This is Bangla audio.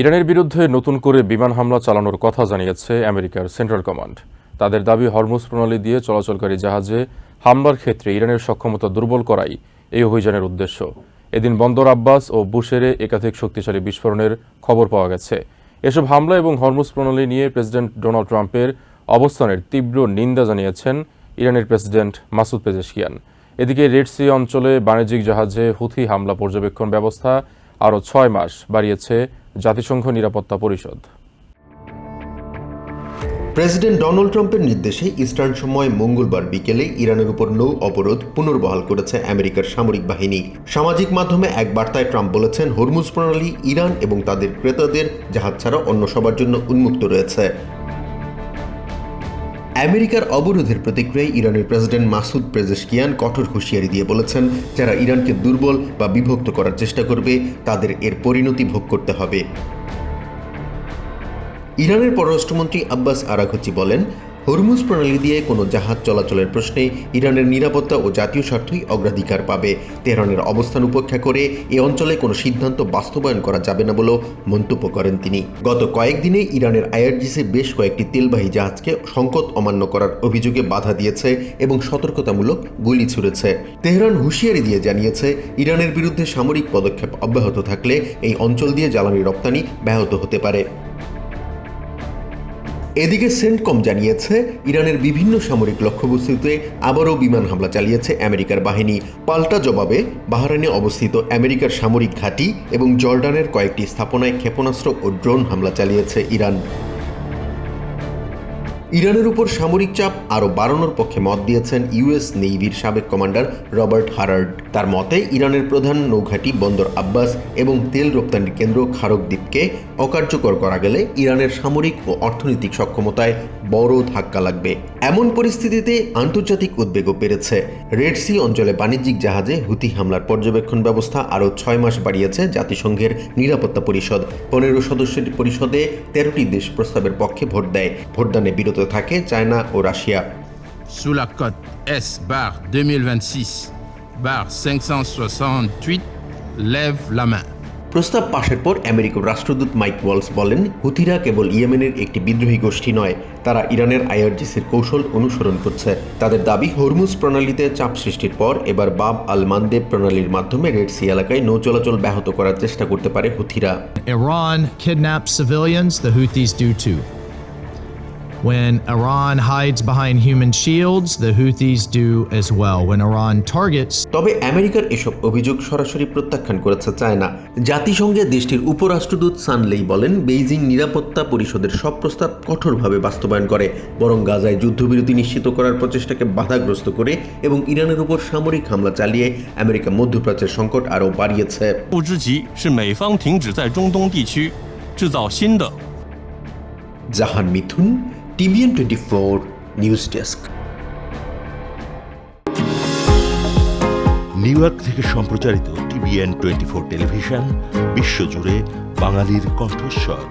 ইরানের বিরুদ্ধে নতুন করে বিমান হামলা চালানোর কথা জানিয়েছে আমেরিকার সেন্ট্রাল কমান্ড। তাদের দাবি, হরমুজ প্রণালী দিয়ে চলাচলকারী জাহাজে হামলার ক্ষেত্রে ইরানের সক্ষমতা দুর্বল করাই এই অভিযানের উদ্দেশ্য। এদিন বন্দর আব্বাস ও বুশেরে একাধিক শক্তিশালী বিস্ফোরণের খবর পাওয়া গেছে। এসব হামলা এবং হরমুজ প্রণালী নিয়ে প্রেসিডেন্ট ডোনাল্ড ট্রাম্পের অবস্থানের তীব্র নিন্দা জানিয়েছেন ইরানের প্রেসিডেন্ট মাসুদ পেজেশকিয়ান। এদিকে রেড সি অঞ্চলে বাণিজ্যিক জাহাজে হুথি হামলা পর্যবেক্ষণ ব্যবস্থা আরও 6 মাস বাড়িয়েছে জাতিসংঘ নিরাপত্তা পরিষদ। প্রেসিডেন্ট ডোনাল্ড ট্রাম্পের নির্দেশে ইস্টার্ন সময় মঙ্গলবার বিকেলে ইরানের উপর নৌ অবরোধ পুনর্বহাল করেছে আমেরিকার সামরিক বাহিনী। সামাজিক মাধ্যমে এক বার্তায় ট্রাম্প বলেছেন, হরমুজ প্রণালী ইরান এবং তাদের ক্রেতাদের জাহাজ ছাড়া অন্য সবার জন্য উন্মুক্ত রয়েছে। আমেরিকার অবরোধের প্রতিক্রিয়ায় ইরানের প্রেসিডেন্ট মাসুদ পেজেশকিয়ান কঠোর হুঁশিয়ারি দিয়ে বলেছেন, যারা ইরানকে দুর্বল বা বিভক্ত করার চেষ্টা করবে তাদের এর পরিণতি ভোগ করতে হবে। ইরানের পররাষ্ট্রমন্ত্রী আব্বাস আরাঘচি বলেন, হরমুজ প্রণালী দিয়ে কোনো জাহাজ চলাচলের প্রশ্নে ইরানের নিরাপত্তা ও জাতীয় স্বার্থই অগ্রাধিকার পাবে। তেহরানের অবস্থান উপেক্ষা করে এ অঞ্চলে কোনো সিদ্ধান্ত বাস্তবায়ন করা যাবে না বলেও মন্তব্য করেন তিনি। গত কয়েকদিনে ইরানের আইআরজিসি বেশ কয়েকটি তেলবাহী জাহাজকে সংকট অমান্য করার অভিযোগে বাধা দিয়েছে এবং সতর্কতামূলক গুলি ছুড়েছে। তেহরান হুঁশিয়ারি দিয়ে জানিয়েছে, ইরানের বিরুদ্ধে সামরিক পদক্ষেপ অব্যাহত থাকলে এই অঞ্চল দিয়ে জ্বালানি রপ্তানি ব্যাহত হতে পারে। এদিকে সেন্টকম জানিয়েছে, ইরানের বিভিন্ন সামরিক লক্ষ্যবস্তুতে আবারও বিমান হামলা চালিয়েছে আমেরিকার বাহিনী। পাল্টা জবাবে বাহরাইনে অবস্থিত আমেরিকার সামরিক ঘাঁটি এবং জর্ডানের কয়েকটি স্থাপনায় ক্ষেপণাস্ত্র ও ড্রোন হামলা চালিয়েছে ইরান। ইরানের উপর সামরিক চাপ আরও বাড়ানোর পক্ষে মত দিয়েছেন ইউএস নেভির সাবেক কমান্ডার রবার্ট হারার্ড। তার মতে, ইরানের প্রধান নৌঘাঁটি বন্দর আব্বাস এবং তেল রপ্তানির কেন্দ্র খারক দ্বীপকে অকার্যকর করা গেলে ইরানের সামরিক ও অর্থনৈতিক সক্ষমতায় বড় ধাক্কা লাগবে। এমন পরিস্থিতিতে আন্তর্জাতিক উদ্বেগও বেড়েছে। রেড সি অঞ্চলে বাণিজ্যিক জাহাজে হুথি হামলার পর্যবেক্ষণ ব্যবস্থা আরও 6 মাস বাড়িয়েছে জাতিসংঘের নিরাপত্তা পরিষদ। 15 সদস্যের পরিষদে 13টি দেশ প্রস্তাবের পক্ষে ভোট দেয়। ভোটদানে বিরত থাকে চায়না ও Russia. Sous la cote S/2026/568, lève la main. প্রস্তাব পাশের পর আমেরিকার রাষ্ট্রদূত মাইক ওয়ালস বলেন, হুথিরা কেবল ইয়েমেনের একটি বিদ্রোহী গোষ্ঠী নয়, তারা ইরানের আইআরজিসির কৌশল অনুসরণ করছে। তাদের দাবি, হরমুজ প্রণালীতে চাপ সৃষ্টির পর এবার বাব আল মানদেব প্রণালীর মাধ্যমে রেড সি এলাকায় নৌ চলাচল ব্যাহত করার চেষ্টা করতে পারে হুথিরা। Iran kidnaps civilians, the Houthis do too. When Iran hides behind human shields, the Houthis do as well. When Iran targets... তবে আমেরিকার এসব অভিযোগ সরাসরি প্রত্যাখ্যান করেছে চায়না। জাতিসংঘে দেশটির উপরাষ্ট্রদূত সান লেই বলেন, বেইজিং নিরাপত্তা পরিষদের সব প্রস্তাব কঠোরভাবে বাস্তবায়ন করে, বরং গাজায় যুদ্ধবিরতি নিশ্চিত করার প্রচেষ্টাকে বাধাগ্রস্ত করে এবং ইরানের উপর সামরিক হামলা চালিয়ে আমেরিকা মধ্যপ্রাচ্যের সংকট আরও বাড়িয়েছে। জাহান মিথুন, TVN 24 news desk. New York থেকে সম্প্রচারিত TVN 24 টেলিভিশন বিশ্বজুড়ে বাঙালির কণ্ঠস্বর।